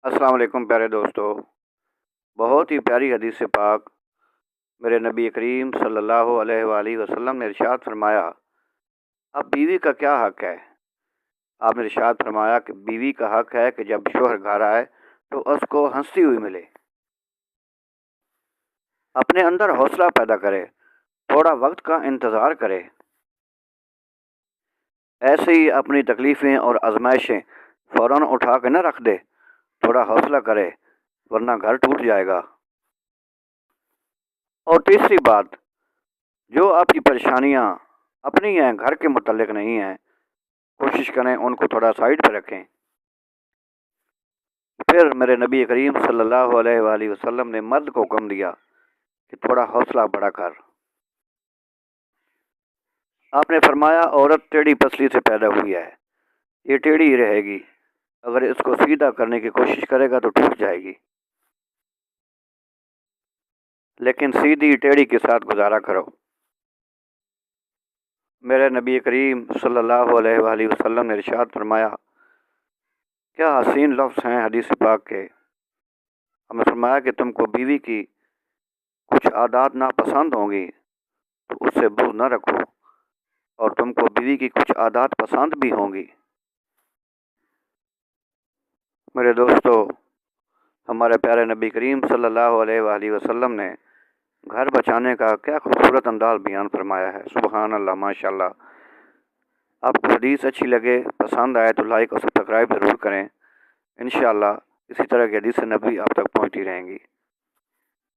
السلام علیکم پیارے دوستو، بہت ہی پیاری حدیث پاک میرے نبی کریم صلی اللہ علیہ وآلہ وسلم نے ارشاد فرمایا، اب بیوی کا کیا حق ہے؟ آپ نے ارشاد فرمایا کہ بیوی کا حق ہے کہ جب شوہر گھر آئے تو اس کو ہنستی ہوئی ملے، اپنے اندر حوصلہ پیدا کرے، تھوڑا وقت کا انتظار کرے، ایسے ہی اپنی تکلیفیں اور آزمائشیں فوراً اٹھا کے نہ رکھ دے، تھوڑا حوصلہ کرے ورنہ گھر ٹوٹ جائے گا۔ اور تیسری بات، جو آپ کی پریشانیاں اپنی ہیں، گھر کے متعلق نہیں ہیں، کوشش کریں ان کو تھوڑا سائڈ پہ رکھیں۔ پھر میرے نبی کریم صلی اللہ علیہ وآلہ وسلم نے مرد کو حکم دیا کہ تھوڑا حوصلہ بڑھا کر، آپ نے فرمایا عورت ٹیڑھی پسلی سے پیدا ہوئی ہے، یہ ٹیڑھی ہی رہے گی، اگر اس کو سیدھا کرنے کی کوشش کرے گا تو ٹوٹ جائے گی، لیکن سیدھی ٹیڑھی کے ساتھ گزارا کرو۔ میرے نبی کریم صلی اللہ علیہ وآلہ وسلم نے ارشاد فرمایا، کیا حسین لفظ ہیں حدیث پاک کے، ہم نے فرمایا کہ تم کو بیوی کی کچھ عادات ناپسند ہوں گی تو اس سے بغض نہ رکھو، اور تم کو بیوی کی کچھ عادات پسند بھی ہوں گی۔ میرے دوستو، ہمارے پیارے نبی کریم صلی اللہ علیہ وآلہ وسلم نے گھر بچانے کا کیا خوبصورت انداز بیان فرمایا ہے، سبحان اللہ، ماشاءاللہ۔ آپ کو حدیث اچھی لگے، پسند آئے تو لائک اور سبسکرائب ضرور کریں، انشاءاللہ اسی طرح کی حدیث نبی آپ تک پہنچتی رہیں گی۔